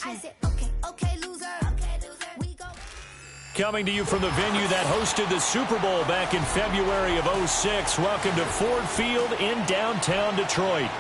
I said, okay, loser. We go. Coming to you from the venue that hosted the Super Bowl back in February of '06. Welcome to Ford Field in downtown Detroit.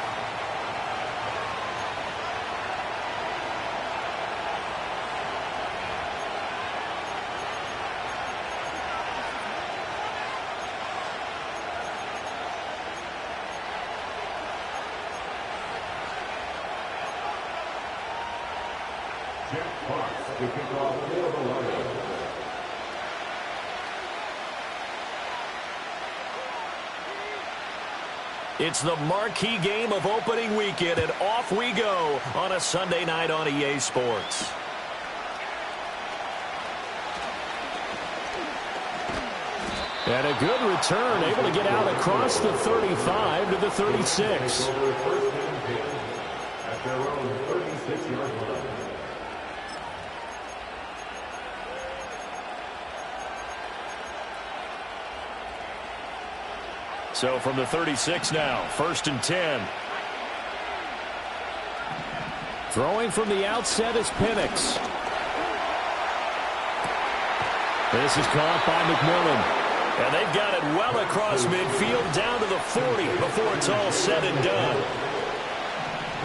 It's the marquee game of opening weekend, and off we go on a Sunday night on EA Sports. And a good return, able to get out across the 35 to the 36. At their own 36-yard line. So from the 36 now, 1st and 10. Throwing from the outset is Penix. This is caught by McMillan. And they've got it well across midfield down to the 40 before it's all said and done.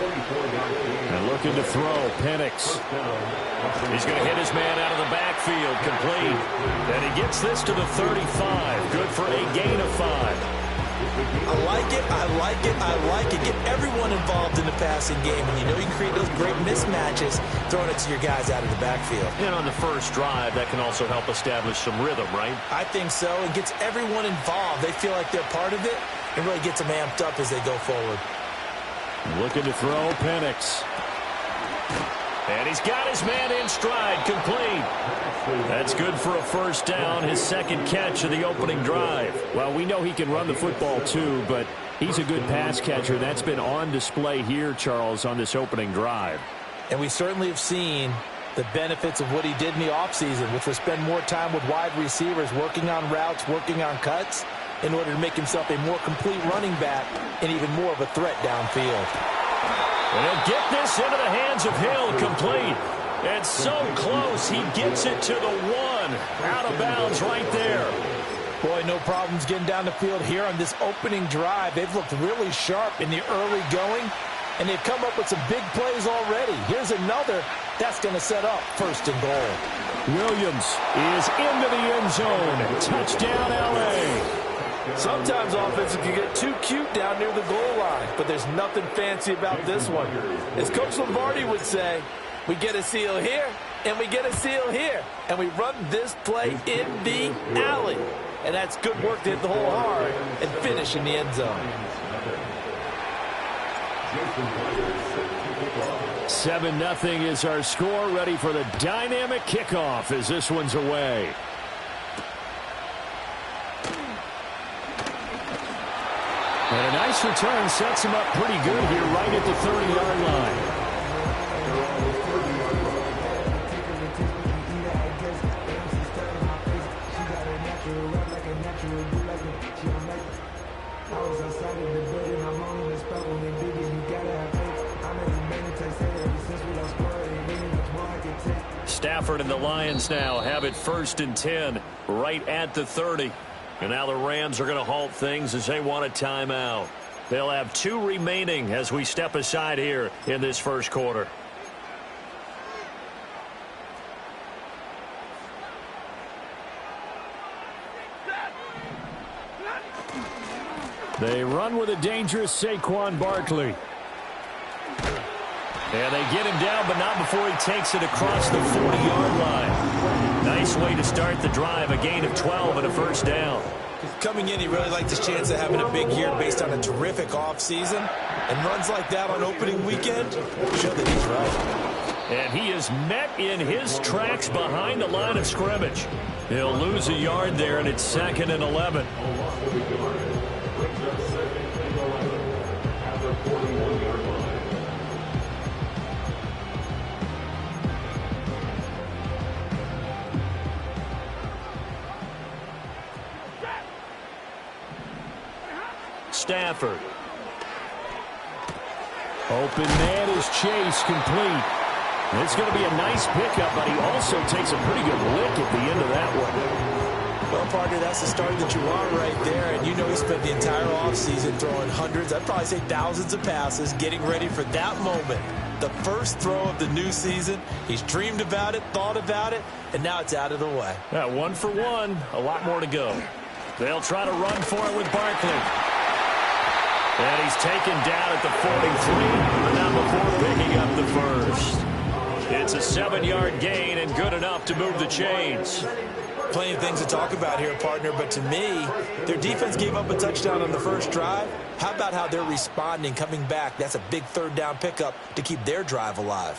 And looking to throw, Penix. He's going to hit his man out of the backfield, complete. And he gets this to the 35. Good for a gain of 5. I like it, I like it, I like it. Get everyone involved in the passing game. And you know you can create those great mismatches throwing it to your guys out of the backfield. And on the first drive, that can also help establish some rhythm, right? I think so. It gets everyone involved. They feel like they're part of it and really gets them amped up as they go forward. Looking to throw, Penix. And he's got his man in stride, complete. That's good for a first down, his second catch of the opening drive. Well, we know he can run the football too, but he's a good pass catcher. That's been on display here, Charles, on this opening drive. And we certainly have seen the benefits of what he did in the offseason, which was spend more time with wide receivers, working on routes, working on cuts, in order to make himself a more complete running back and even more of a threat downfield. And he'll get this into the hands of Hill, complete. And so close, he gets it to the 1. Out of bounds right there. Boy, no problems getting down the field here on this opening drive. They've looked really sharp in the early going, and they've come up with some big plays already. Here's another that's going to set up 1st and goal. Williams is into the end zone. Touchdown, L.A. Sometimes offenses can get too cute down near the goal line, but there's nothing fancy about this one. As Coach Lombardi would say, we get a seal here, and we get a seal here, and we run this play in the alley. And that's good work to hit the hole hard and finish in the end zone. 7-0 is our score, ready for the dynamic kickoff as this one's away. And a nice return sets him up pretty good here right at the 30-yard line. Stafford and the Lions now have it 1st and 10 right at the 30. And now the Rams are going to halt things as they want a timeout. They'll have 2 remaining as we step aside here in this first quarter. They run with a dangerous Saquon Barkley. And they get him down, but not before he takes it across the 40-yard line. Nice way to start the drive, a gain of 12 and a first down. Coming in, he really liked his chance of having a big year based on a terrific offseason. And runs like that on opening weekend show that he's right. And he is met in his tracks behind the line of scrimmage. He'll lose a yard there, and it's 2nd and 11. Stafford. Open man is Chase, complete. It's going to be a nice pickup, but he also takes a pretty good lick at the end of that one. Well, partner, that's the start that you want right there. And you know he spent the entire offseason throwing hundreds, I'd probably say thousands of passes, getting ready for that moment. The first throw of the new season. He's dreamed about it, thought about it, and now it's out of the way. Yeah, 1 for 1. A lot more to go. They'll try to run for it with Barkley. And he's taken down at the 43, not before picking up the first. It's a 7-yard gain and good enough to move the chains. Plenty of things to talk about here, partner, but to me, their defense gave up a touchdown on the first drive. How about how they're responding, coming back? That's a big third down pickup to keep their drive alive.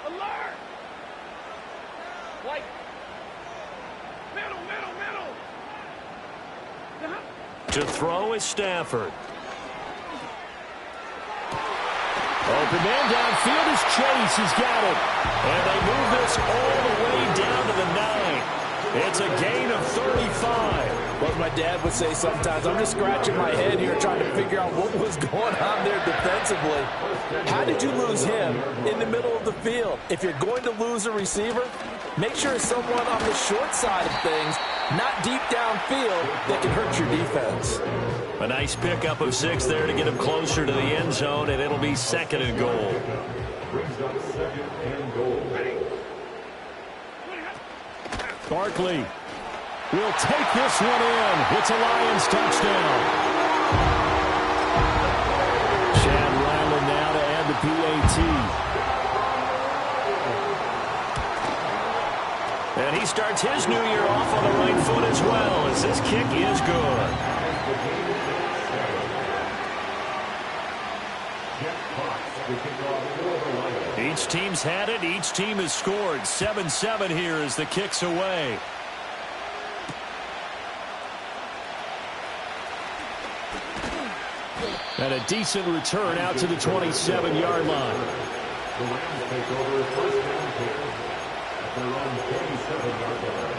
Alert! Like, middle. To throw is Stafford. Open man downfield is Chase. He's got it. And they move this all the way down to the 9. It's a gain of 35. What my dad would say sometimes, I'm just scratching my head here trying to figure out what was going on there defensively. How did you lose him in the middle of the field? If you're going to lose a receiver, make sure it's someone on the short side of things, not deep downfield, that can hurt your defense. A nice pickup of 6 there to get him closer to the end zone, and it'll be 2nd and goal. Brings up 2nd and goal. Barkley will take this one in. It's a Lions touchdown. Chad Ryland now to add the PAT. And he starts his new year off on the right foot as well, as this kick is good. Each team's had it. Each team has scored. 7-7 here as the kick's away. And a decent return out to the 27-yard line. The Rams take over first down kicker at their own 27-yard line.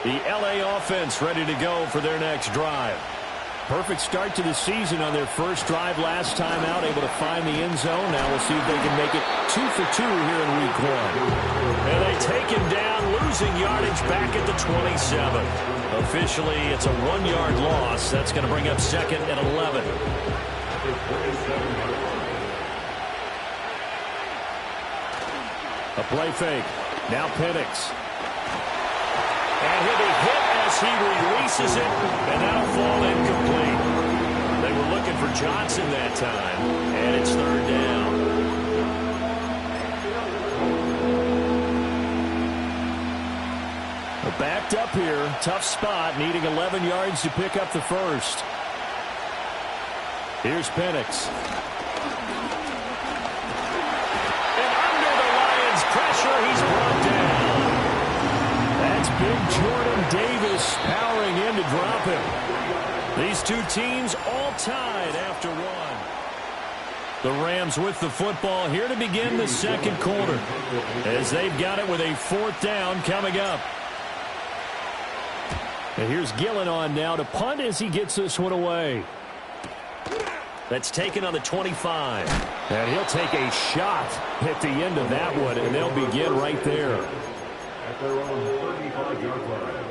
The L.A. offense ready to go for their next drive. Perfect start to the season on their first drive last time out, able to find the end zone. Now we'll see if they can make it 2 for 2 here in week 1. And they take him down, losing yardage back at the 27. Officially, it's a 1-yard loss. That's going to bring up 2nd and 11. A play fake. Now Penix. And he'll be hit as he releases it, and that'll fall incomplete. They were looking for Johnson that time, and it's 3rd down. Backed up here, tough spot, needing 11 yards to pick up the first. Here's Penix. And under the Lions' pressure, he's brought down. That's big Jordan Davis powering in to drop him. These two teams all tied after 1. The Rams with the football here to begin the second quarter, as they've got it with a 4th down coming up. And here's Gillen on now to punt as he gets this one away. That's taken on the 25. And he'll take a shot at the end of that one, and they'll begin right there. At their own 35-yard line.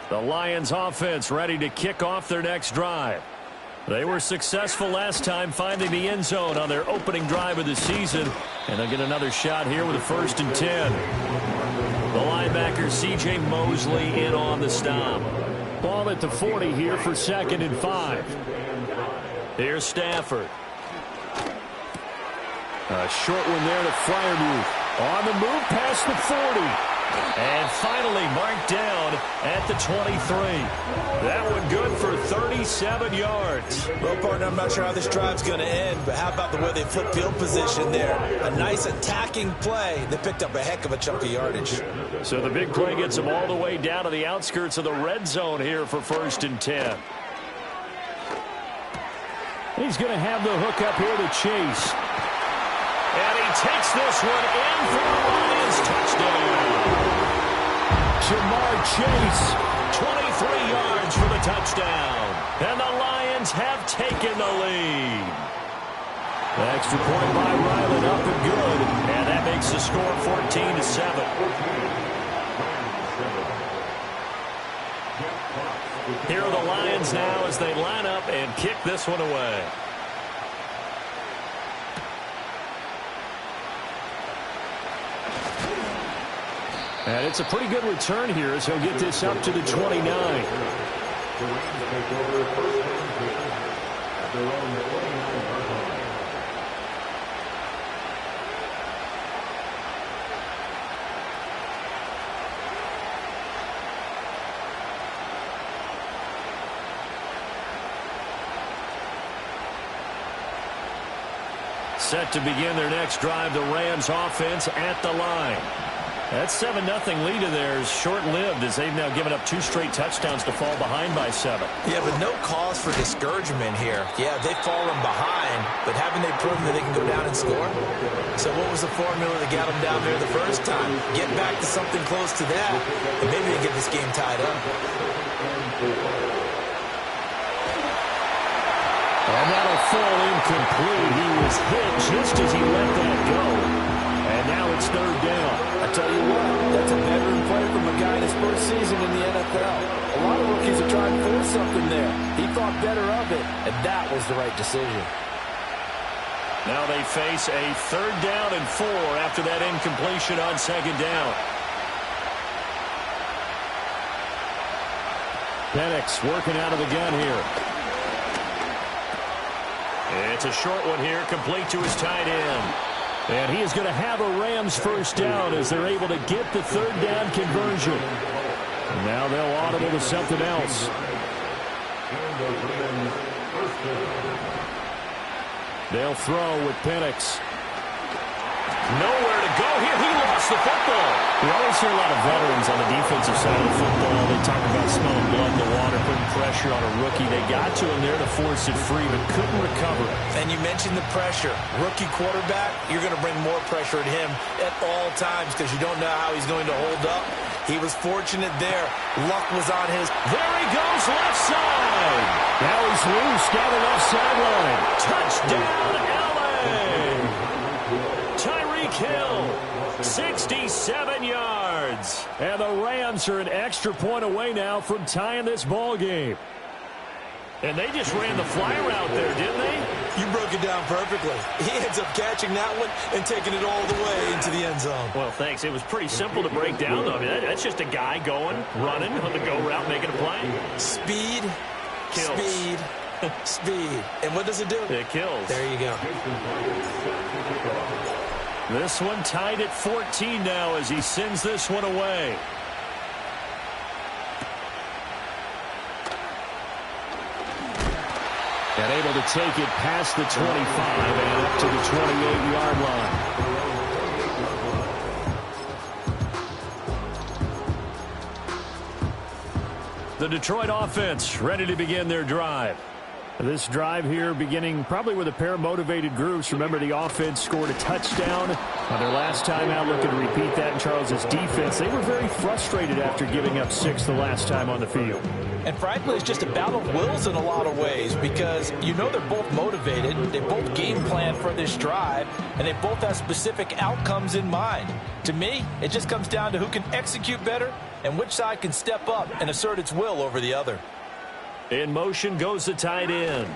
The Lions offense ready to kick off their next drive. They were successful last time finding the end zone on their opening drive of the season. And they'll get another shot here with a 1st and 10. The linebacker C.J. Mosley in on the stop. Ball at the 40 here for 2nd and 5. Here's Stafford. A short one there to Freiermuth. On the move past the 40. And finally marked down at the 23. That one good for 37 yards. Well, partner, I'm not sure how this drive's going to end, but how about the way they flip field position there? A nice attacking play. They picked up a heck of a chunk of yardage. So the big play gets them all the way down to the outskirts of the red zone here for 1st and 10. He's going to have the hook up here to Chase. And he takes this one in for the Lions touchdown. Ja'Marr Chase, 23 yards for the touchdown. And the Lions have taken the lead. The extra point by Ryland up and good. And that makes the score 14-7. Here are the Lions now as they line up and kick this one away. And it's a pretty good return here as he'll get this up to the 29. The Rams take over first down kicker at their own 29-yard line. Set to begin their next drive, the Rams offense at the line. That 7-0 lead of theirs short-lived as they've now given up 2 straight touchdowns to fall behind by 7. Yeah, but no cause for discouragement here. Yeah, they've fallen behind, but haven't they proven that they can go down and score? So what was the formula that got them down there the first time? Get back to something close to that, and maybe they get this game tied up. And that'll fall incomplete. He was hit just as he let that go. And now it's 3rd down. I tell you what, that's a veteran play from a guy in his first season in the NFL. A lot of rookies are trying to force something there. He thought better of it, and that was the right decision. Now they face a 3rd down and 4 after that incompletion on 2nd down. Penix working out of the gun here. It's a short one here, complete to his tight end. And he is going to have a Rams first down as they're able to get the 3rd down conversion. And now they'll audible to something else. They'll throw with Penix. Nowhere to go here. He lost the football. We always hear a lot of veterans on the defensive side of the football. They talk about smelling blood in the water, putting pressure on a rookie. They got to him there to force it free, but couldn't recover it. And you mentioned the pressure. Rookie quarterback, you're going to bring more pressure at him at all times because you don't know how he's going to hold up. He was fortunate there. Luck was on his. There he goes, left side. Now he's loose down the left sideline. Touchdown, L.A. Tyreek Hill, 67 yards. And the Rams are an extra point away now from tying this ball game. And they just ran the fly route there, didn't they? You broke it down perfectly. He ends up catching that one and taking it all the way into the end zone. Well, thanks. It was pretty simple to break down, though. I mean, that's just a guy going, running on the go route, making a play. Speed, kills. Speed, speed. And what does it do? It kills. There you go. This one tied at 14 now as he sends this one away. And able to take it past the 25 and up to the 28-yard line. The Detroit offense ready to begin their drive. This drive here beginning probably with a pair of motivated groups. Remember, the offense scored a touchdown on their last time out. Looking to repeat that in Charles's defense. They were very frustrated after giving up 6 the last time on the field. And frankly, it's just a battle of wills in a lot of ways because you know they're both motivated. They both game plan for this drive, and they both have specific outcomes in mind. To me, it just comes down to who can execute better and which side can step up and assert its will over the other. In motion goes the tight end.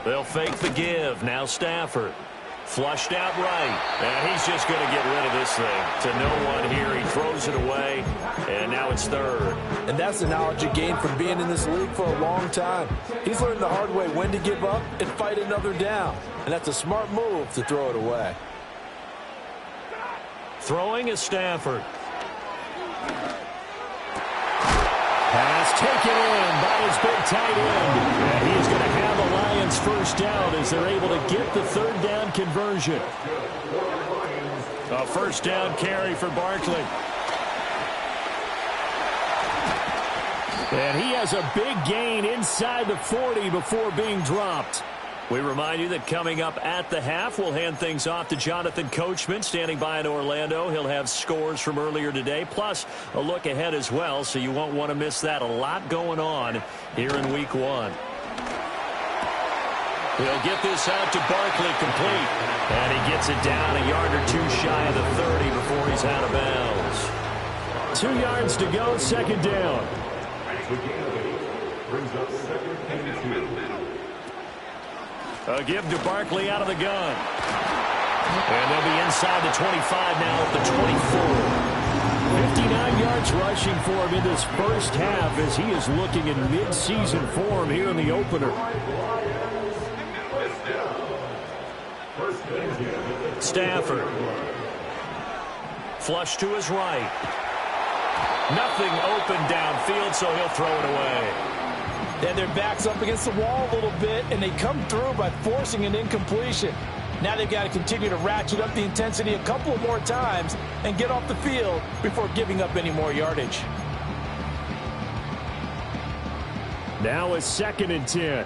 They'll fake the give. Now Stafford. Flushed out right. And he's just going to get rid of this thing. To no one here. He throws it away. And now it's 3rd. And that's the knowledge he gained from being in this league for a long time. He's learned the hard way when to give up and fight another down. And that's a smart move to throw it away. Throwing is Stafford. Pass taken in by his big tight end. And he is going to have the Lions first down as they're able to get the 3rd down conversion. A first down carry for Barkley. And he has a big gain inside the 40 before being dropped. We remind you that coming up at the half, we'll hand things off to Jonathan Coachman, standing by in Orlando. He'll have scores from earlier today, plus a look ahead as well, so you won't want to miss that. A lot going on here in Week 1. He'll get this out to Barkley, complete. And he gets it down a yard or two shy of the 30 before he's out of bounds. 2 yards to go, second down. The gain of 8 brings up second and 2. A give to Barkley out of the gun. And they'll be inside the 25 now at the 24. 59 yards rushing for him in this first half as he is looking in mid-season form here in the opener. Stafford. Flush to his right. Nothing open downfield, so he'll throw it away. And their back's up against the wall a little bit, and they come through by forcing an incompletion. Now they've got to continue to ratchet up the intensity a couple more times and get off the field before giving up any more yardage. Now it's 2nd and 10.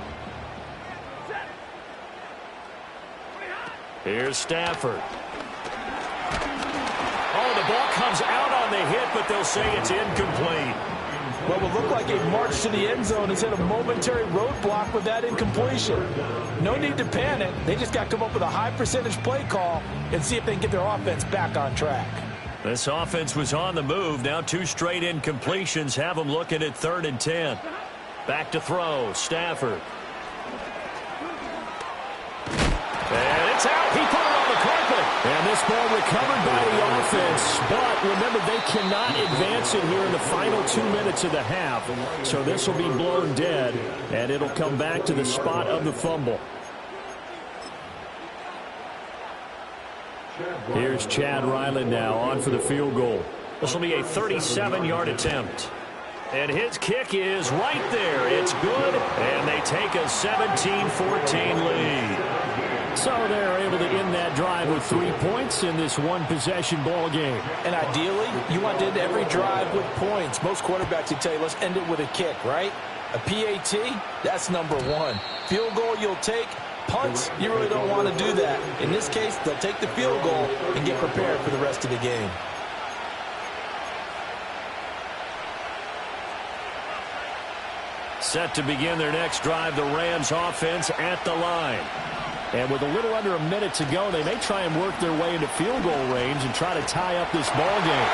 Here's Stafford. Oh, the ball comes out on the hit, but they'll say it's incomplete. What will look like a march to the end zone has hit a momentary roadblock with that incompletion. No need to panic. They just got to come up with a high percentage play call and see if they can get their offense back on track. This offense was on the move. Now 2 straight incompletions have them looking at 3rd and 10. Back to throw. Stafford. And it's out. He put it on the carpet. And this ball recovered by the offense. But remember, they cannot advance it here in the final 2 minutes of the half. So this will be blown dead, and it'll come back to the spot of the fumble. Here's Chad Ryland now on for the field goal. This will be a 37-yard attempt. And his kick is right there. It's good, and they take a 17-14 lead. So they're able to end that drive with 3 points in this one-possession ball game. And ideally, you want to end every drive with points. Most quarterbacks would tell you, let's end it with a kick, right? A PAT, that's number 1. Field goal you'll take. Punts, you really don't want to do that. In this case, they'll take the field goal and get prepared for the rest of the game. Set to begin their next drive, the Rams offense at the line. And with a little under a minute to go, they may try and work their way into field goal range and try to tie up this ball game.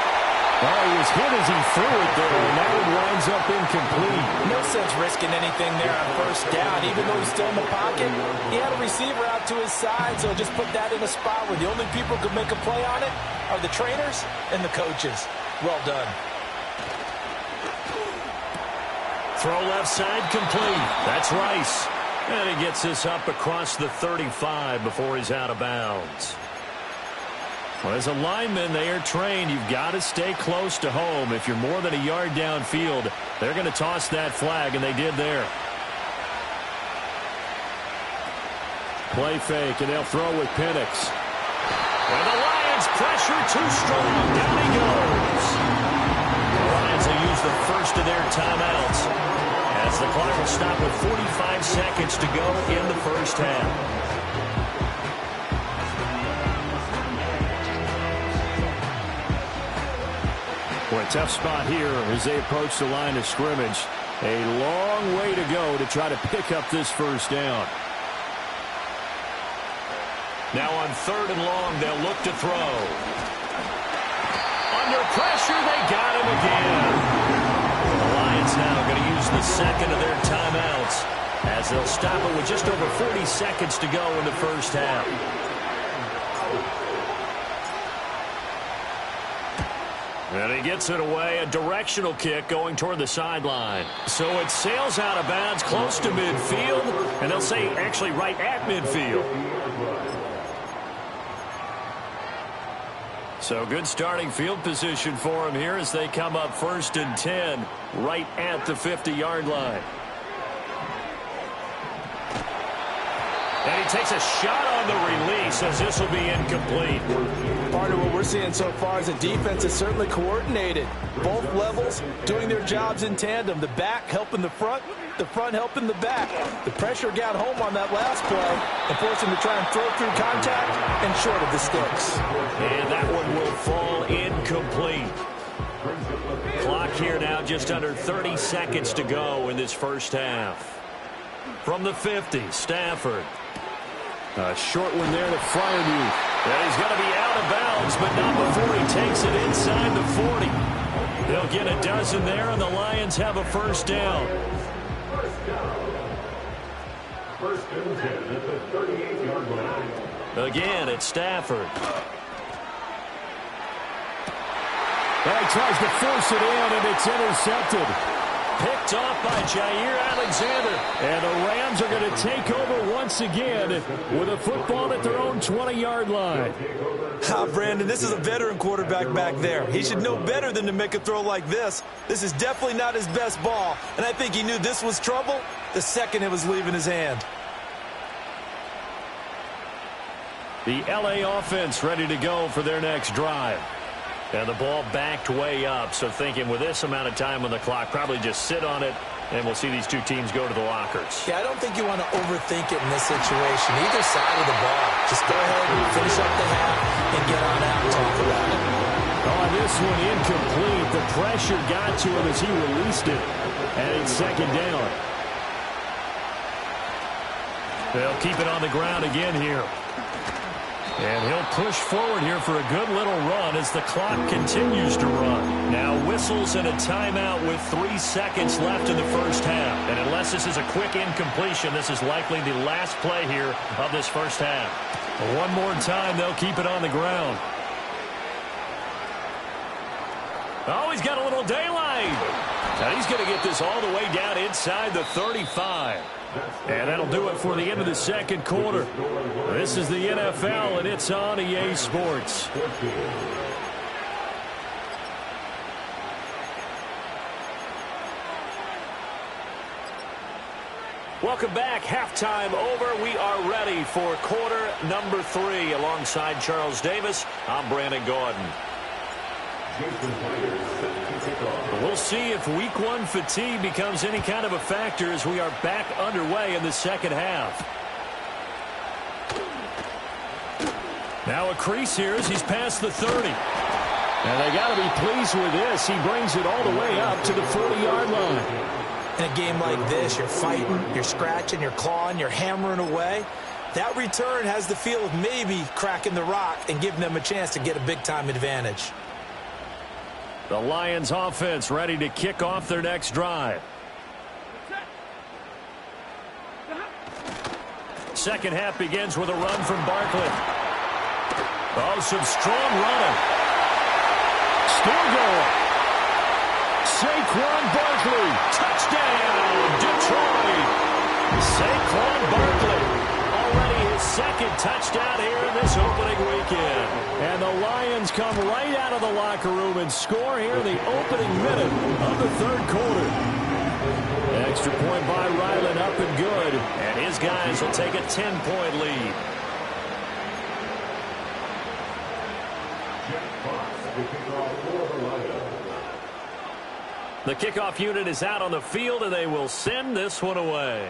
Oh, he was hit as he threw it there, and that one winds up incomplete. No sense risking anything there on first down. Even though he's still in the pocket, he had a receiver out to his side, so just put that in a spot where the only people who could make a play on it are the trainers and the coaches. Well done. Throw left side complete. That's Rice. And he gets this up across the 35 before he's out of bounds. Well, as a lineman, they are trained. You've got to stay close to home. If you're more than a yard downfield, they're going to toss that flag, and they did there. Play fake, and they'll throw with Penix. And the Lions pressure too strong. Down he goes. The Lions will use the first of their timeouts, as the clock will stop with 45 seconds to go in the first half. Well, a tough spot here as they approach the line of scrimmage. A long way to go to try to pick up this first down. Now on 3rd and long, they'll look to throw. Under pressure, they got him again. The Lions now going to use the second of their timeouts as they'll stop it with just over 40 seconds to go in the first half. And he gets it away, a directional kick going toward the sideline. So it sails out of bounds close to midfield, and they'll say actually right at midfield. So good starting field position for him here as they come up 1st and 10 right at the 50-yard line. And he takes a shot on the release as this will be incomplete. Part of what we're seeing so far is the defense is certainly coordinated. Both levels doing their jobs in tandem. The back helping the front helping the back. The pressure got home on that last play and forced him to try and throw through contact and short of the sticks. And that one will fall incomplete. Clock here now just under 30 seconds to go in this first half. From the 50, Stafford. A short one there to Freiermuth. And he's going to be out of bounds, but not before he takes it inside the 40. They'll get a dozen there, and the Lions have a first down. First and 10 at the 38-yard line. Again, it's Stafford. And he tries to force it in, and it's intercepted. Picked off by Jair Alexander. And the Rams are going to take over once again with a football at their own 20-yard line. Brandon, this is a veteran quarterback back there. He should know better than to make a throw like this. This is definitely not his best ball, and I think he knew this was trouble the second it was leaving his hand. The L.A. offense ready to go for their next drive. And the ball backed way up, so thinking with this amount of time on the clock, probably just sit on it, and we'll see these two teams go to the lockers. Yeah, I don't think you want to overthink it in this situation. Either side of the ball. Just go ahead and finish up the half and get on out and talk about it. Oh, this one incomplete. The pressure got to him as he released it. And it's second down. They'll keep it on the ground again here. And he'll push forward here for a good little run as the clock continues to run. Now whistles and a timeout with 3 seconds left in the first half. And unless this is a quick incompletion, this is likely the last play here of this first half. One more time, they'll keep it on the ground. Oh, he's got a little daylight. Now he's going to get this all the way down inside the 35. And that'll do it for the end of the second quarter. This is the NFL, and it's on EA Sports. Welcome back. Halftime over. We are ready for quarter number 3. Alongside Charles Davis, I'm Brandon Gaudin. We'll see if week 1 fatigue becomes any kind of a factor as we are back underway in the second half. Now a crease here as he's past the 30. And they got to be pleased with this. He brings it all the way up to the 40-yard line. In a game like this, you're fighting, you're scratching, you're clawing, you're hammering away. That return has the feel of maybe cracking the rock and giving them a chance to get a big-time advantage. The Lions offense ready to kick off their next drive. Second half begins with a run from Barkley. Oh, some strong running. Still going. Saquon Barkley. Touchdown, Detroit. Saquon Barkley. Already his second touchdown here in this opening weekend. And the Lions come right out of the locker room and score here in the opening minute of the third quarter. Extra point by Ryland, up and good. And his guys will take a 10-point lead. The kickoff unit is out on the field, and they will send this one away.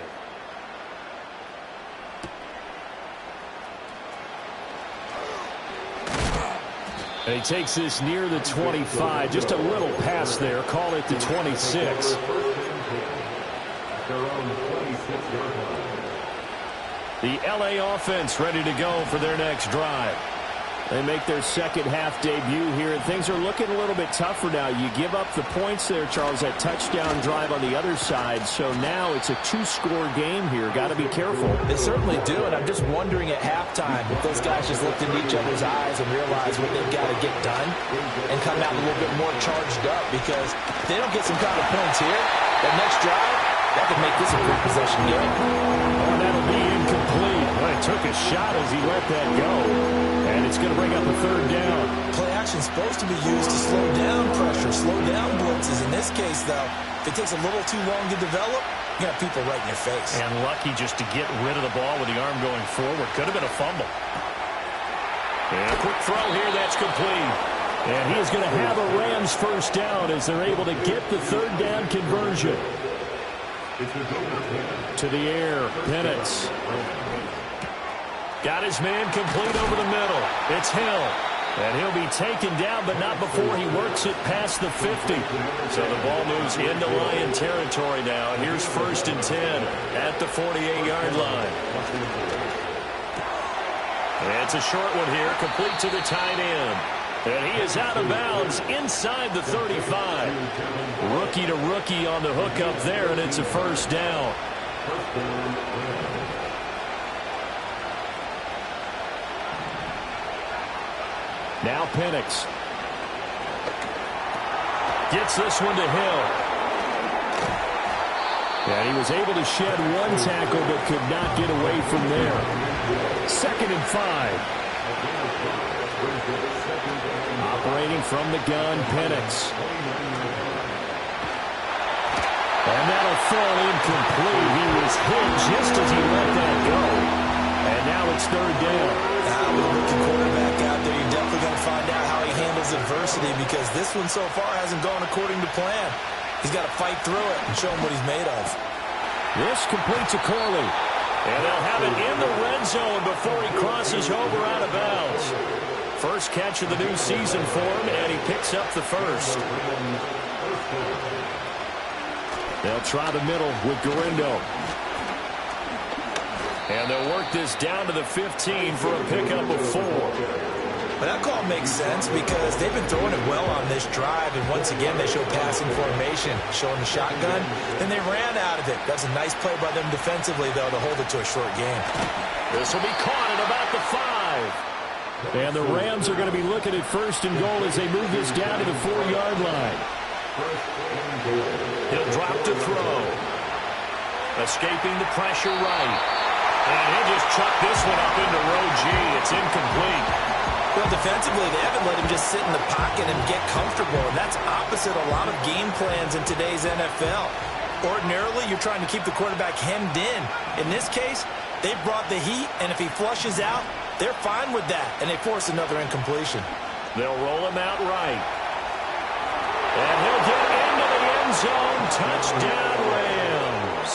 And he takes this near the 25. Just a little pass there. Call it the 26. The L.A. offense ready to go for their next drive. They make their second half debut here, and things are looking a little bit tougher now. You give up the points there, Charles, that touchdown drive on the other side. So now it's a 2-score game here. Got to be careful. They certainly do, and I'm just wondering at halftime if those guys just looked into each other's eyes and realized what they've got to get done and come out a little bit more charged up, because if they don't get some kind of points here, that next drive, that could make this a quick possession game. Oh, that'll be incomplete. Well, it took a shot as he let that go. And it's going to bring up a third down. Play action is supposed to be used to slow down pressure, slow down blitzes. In this case, though, if it takes a little too long to develop, you got people right in your face. And lucky just to get rid of the ball with the arm going forward. Could have been a fumble. And a quick throw here, that's complete. And he is going to have a Rams first down as they're able to get the third down conversion. To the air, Penix. Got his man complete over the middle. It's Hill. And he'll be taken down, but not before he works it past the 50. So the ball moves into Lion territory now. Here's 1st and 10 at the 48-yard line. And it's a short one here, complete to the tight end. And he is out of bounds inside the 35. Rookie to rookie on the hook up there, and it's a first down. Now Penix. Gets this one to Hill. And he was able to shed one tackle but could not get away from there. 2nd and 5. Operating from the gun, Penix. And that'll fall incomplete. He was hit just as he let that go. And now it's 3rd down. With a rookie quarterback out there, you're definitely going to find out how he handles adversity because this one so far hasn't gone according to plan. He's got to fight through it and show him what he's made of. This complete to Corley. And they'll have it in the red zone before he crosses over out of bounds. First catch of the new season for him, and he picks up the first. They'll try the middle with Garindo. And they'll work this down to the 15 for a pickup of 4. But that call makes sense because they've been throwing it well on this drive, and once again they show passing formation, showing the shotgun, and they ran out of it. That's a nice play by them defensively, though, to hold it to a short game. This will be caught at about the 5. And the Rams are going to be looking at 1st and goal as they move this down to the 4-yard line. He'll drop to throw. Escaping the pressure right. And he'll just chuck this one up into row G. It's incomplete. Well, defensively, they haven't let him just sit in the pocket and get comfortable, and that's opposite a lot of game plans in today's NFL. Ordinarily, you're trying to keep the quarterback hemmed in. In this case, they brought the heat, and if he flushes out, they're fine with that, and they force another incompletion. They'll roll him out right. And he'll get into the end zone. Touchdown, Rams.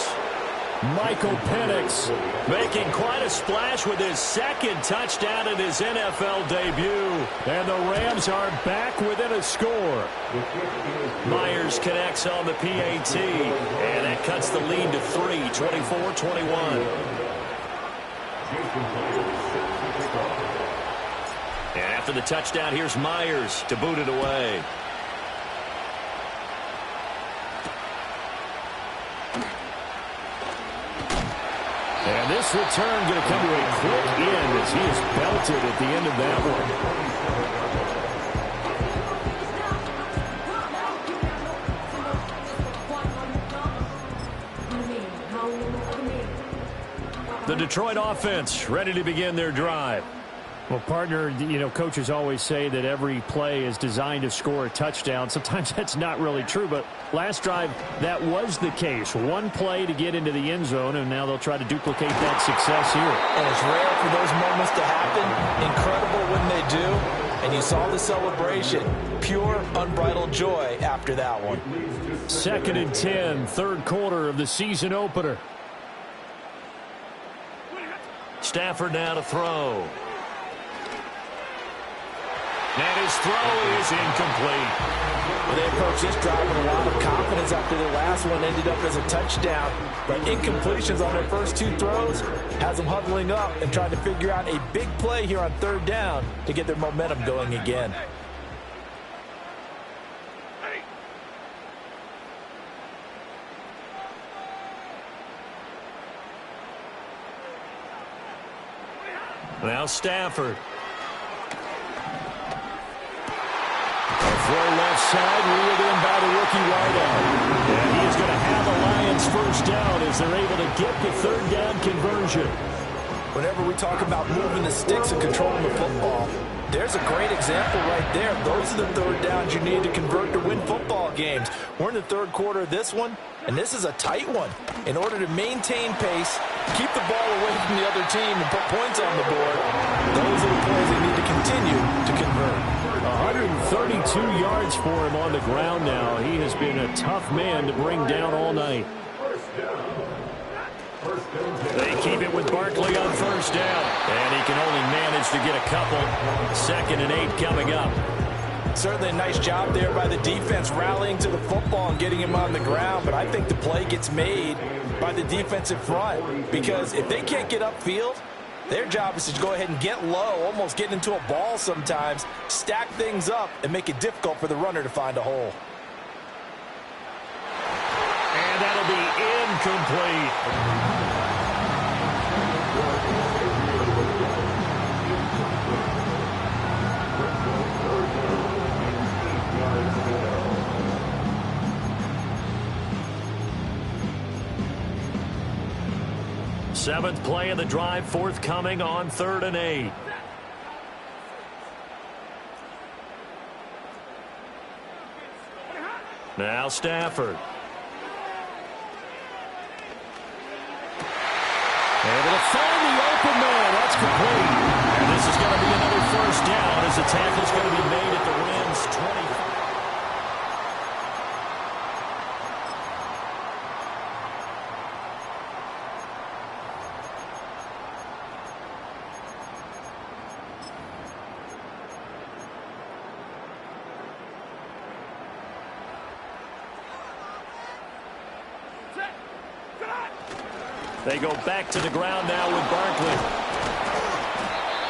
Michael Penix making quite a splash with his 2nd touchdown in his NFL debut. And the Rams are back within a score. Myers connects on the PAT. And that cuts the lead to 3, 24-21. And after the touchdown, here's Myers to boot it away. And this return going to come to a quick end as he is belted at the end of that one. The Detroit offense ready to begin their drive. Well, partner, you know, coaches always say that every play is designed to score a touchdown. Sometimes that's not really true, but last drive, that was the case. One play to get into the end zone, and now they'll try to duplicate that success here. And it's rare for those moments to happen. Incredible when they do. And you saw the celebration. Pure, unbridled joy after that one. 2nd and 10, 3rd quarter of the season opener. Stafford now to throw. And his throw is incomplete. Well, they approached this drive with a lot of confidence after the last one ended up as a touchdown. But incompletions on their first 2 throws has them huddling up and trying to figure out a big play here on 3rd down to get their momentum going again. Now Stafford. Throw left side, reeled in by the rookie wideout. And he is going to have a Lions first down as they're able to get the 3rd down conversion. whenever we talk about moving the sticks and controlling the football, there's a great example right there. Those are the third downs you need to convert to win football games. We're in the third quarter of this one, and this is a tight one. In order to maintain pace, keep the ball away from the other team, and put points on the board, those are the plays they need to continue to convert. 132 yards for him on the ground now. He has been a tough man to bring down all night. They keep it with Barkley on first down. And he can only manage to get a couple. 2nd and 8 coming up. Certainly a nice job there by the defense rallying to the football and getting him on the ground. But I think the play gets made by the defensive front. Because if they can't get upfield, their job is to go ahead and get low, almost get into a ball sometimes, stack things up, and make it difficult for the runner to find a hole. And that'll be incomplete. Seventh play of the drive forthcoming on 3rd and 8. Now Stafford. Able to find the open man. That's complete. And this is going to be another first down as the tackle's going to be made at the Rams' 25. They go back to the ground now with Barkley.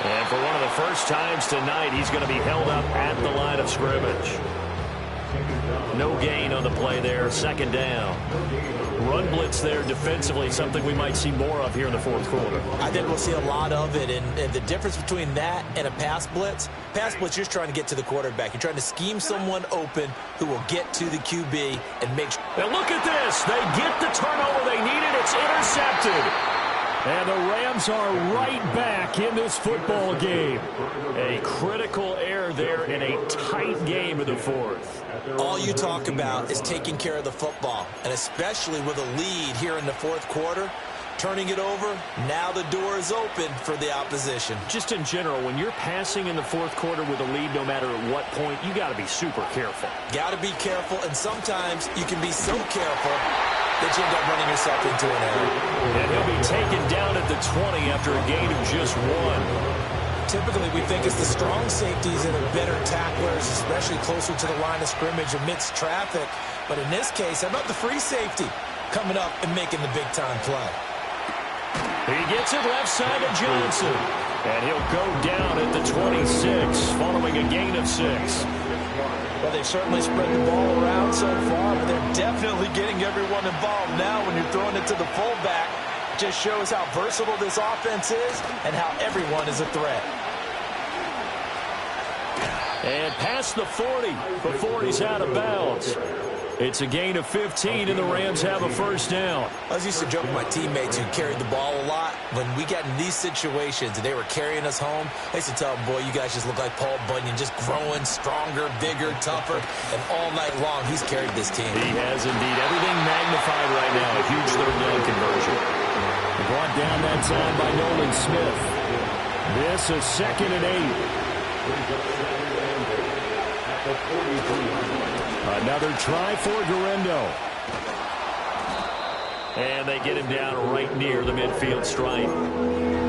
And for one of the first times tonight, he's going to be held up at the line of scrimmage. No gain on the play there. 2nd down. Run blitz there defensively, something we might see more of here in the 4th quarter. I think we'll see a lot of it, and the difference between that and a pass blitz, you're just trying to get to the quarterback. You're trying to scheme someone open who will get to the QB and make sure. Now look at this. They get the turnover they needed. It's intercepted. And the Rams are right back in this football game. A critical error there in a tight game of the 4th. All you talk about is taking care of the football, and especially with a lead here in the 4th quarter, turning it over, now the door is open for the opposition. Just in general, when you're passing in the 4th quarter with a lead, no matter at what point, you got to be super careful. Got to be careful, and sometimes you can be so careful that you end up running yourself into an error. And he'll be taken down at the 20 after a gain of just 1. Typically, we think it's the strong safeties that are better tacklers, especially closer to the line of scrimmage amidst traffic. But in this case, how about the free safety coming up and making the big-time play? He gets it left side to Johnson. And he'll go down at the 26, following a gain of 6. Well, they've certainly spread the ball around so far, but they're definitely getting everyone involved now when you're throwing it to the fullback. Just shows how versatile this offense is and how everyone is a threat. And past the 40 before he's out of bounds. It's a gain of 15, and the Rams have a first down. I was used to joke with my teammates who carried the ball a lot. When we got in these situations and they were carrying us home, I used to tell them, boy, you guys just look like Paul Bunyan, just growing stronger, bigger, tougher. And all night long, he's carried this team. He has indeed. Everything magnified right now. A huge third down conversion. Brought down that time by Nolan Smith. This is 2nd and 8. Another try for Guerrero. And they get him down right near the midfield stripe.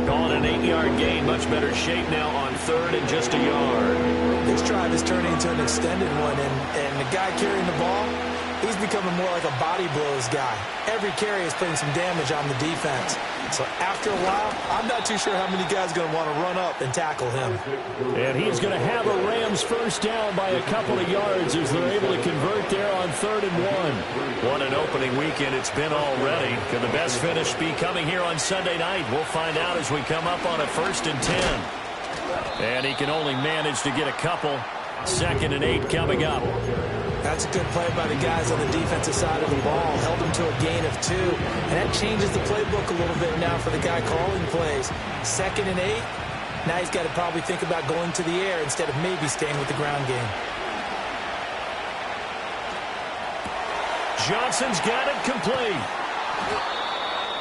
Calling an 8-yard gain. Much better shape now on 3rd and just a yard. This drive is turning into an extended one, and the guy carrying the ball, he's becoming more like a body blows guy. Every carry is putting some damage on the defense. So after a while, I'm not too sure how many guys are going to want to run up and tackle him. And he's going to have a Rams first down by a couple of yards as they're able to convert there on 3rd and 1. What an opening weekend it's been already. Could the best finish be coming here on Sunday night? We'll find out as we come up on a 1st and 10. And he can only manage to get a couple. 2nd and 8 coming up. That's a good play by the guys on the defensive side of the ball. Held them to a gain of 2. And that changes the playbook a little bit now for the guy calling plays. 2nd and 8. Now he's got to probably think about going to the air instead of maybe staying with the ground game. Johnson's got it complete.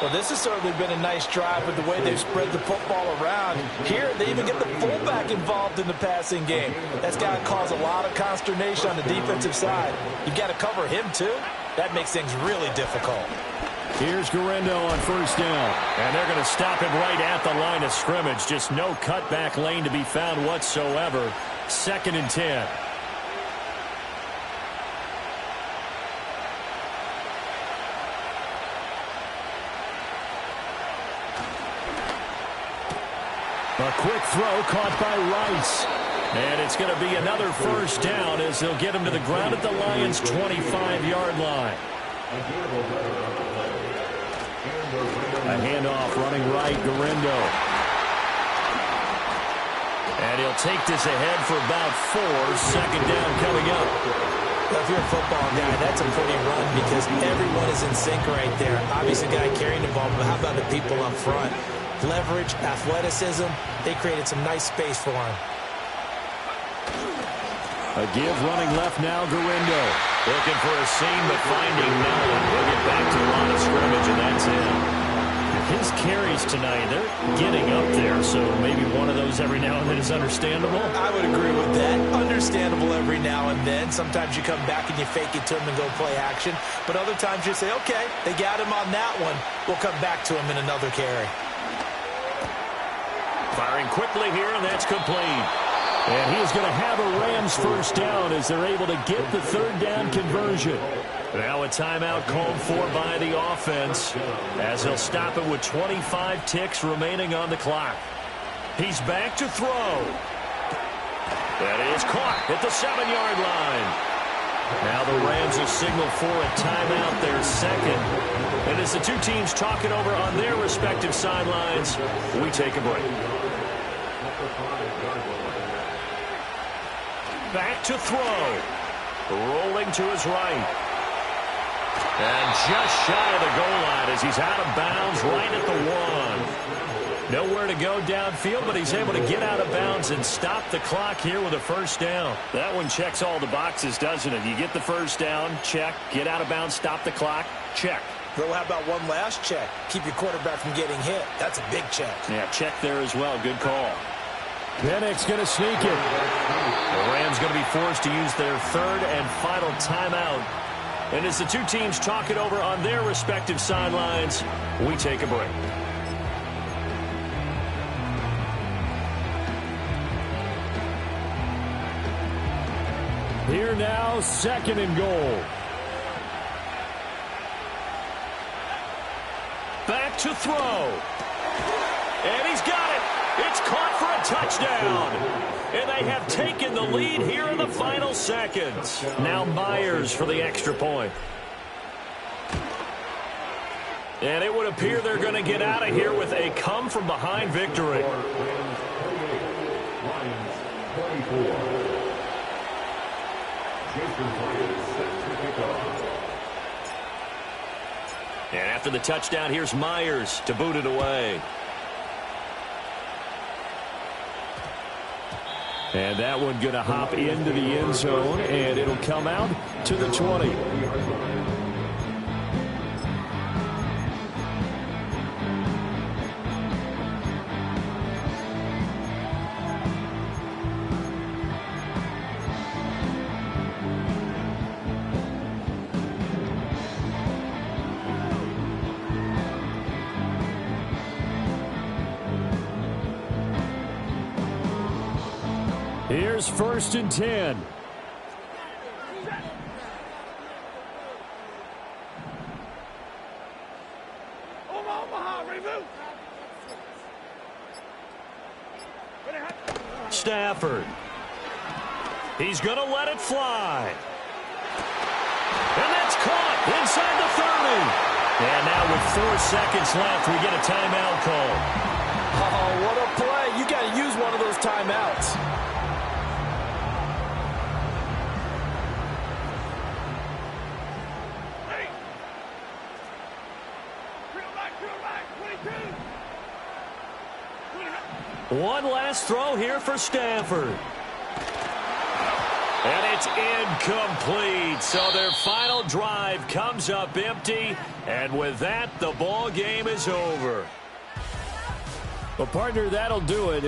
Well, this has certainly been a nice drive with the way they've spread the football around. Here, they even get the fullback involved in the passing game. That's got to cause a lot of consternation on the defensive side. You've got to cover him, too. That makes things really difficult. Here's Guerendo on 1st down. And they're going to stop him right at the line of scrimmage. Just no cutback lane to be found whatsoever. 2nd and 10. A quick throw caught by Rice. And it's going to be another 1st down as they'll get him to the ground at the Lions' 25-yard line. A handoff running right, Guerendo. And he'll take this ahead for about 4. 2nd down coming up. Well, if you're a football guy, that's a pretty run because everyone is in sync right there. Obviously, the guy carrying the ball, but how about the people up front? Leverage, athleticism, they created some nice space for him. A give running left now, Guerendo. Looking for a seam, but finding no one. He'll get back to the line of scrimmage, and that's it. His carries tonight, they're getting up there, so maybe one of those every now and then is understandable. I would agree with that. Understandable every now and then. Sometimes you come back and you fake it to him and go play action. But other times you say, okay, they got him on that one. We'll come back to him in another carry. Firing quickly here, and that's complete. And he's going to have a Rams 1st down as they're able to get the 3rd down conversion. Now a timeout called for by the offense as he'll stop it with 25 ticks remaining on the clock. He's back to throw. That is caught at the 7-yard line. Now the Rams will signal for a timeout, their 2nd. And as the two teams talk it over on their respective sidelines, we take a break. Back to throw. Rolling to his right. And just shy of the goal line as he's out of bounds right at the 1. Nowhere to go downfield, but he's able to get out of bounds and stop the clock here with a 1st down. That one checks all the boxes, doesn't it? You get the 1st down, check. Get out of bounds, stop the clock, check. Well, how about one last check? Keep your quarterback from getting hit. That's a big check. Yeah, check there as well. Good call. Penix going to sneak it. The Rams going to be forced to use their 3rd and final timeout. And as the two teams talk it over on their respective sidelines, we take a break. Here now, 2nd and goal. Back to throw. And he's got it. It's caught for a touchdown. And they have taken the lead here in the final seconds. Now Myers for the extra point. And it would appear they're going to get out of here with a come-from-behind victory. And after the touchdown, here's Myers to boot it away. And that one going to hop into the end zone, and it'll come out to the 20. Here's 1st and 10. Stafford. He's going to let it fly. And that's caught inside the 30. And now with 4 seconds left, we get a timeout call. Oh, what a play. You got to use one of those timeouts. One last throw here for Stanford. And it's incomplete. So their final drive comes up empty. And with that, the ball game is over. Well, partner, that'll do it.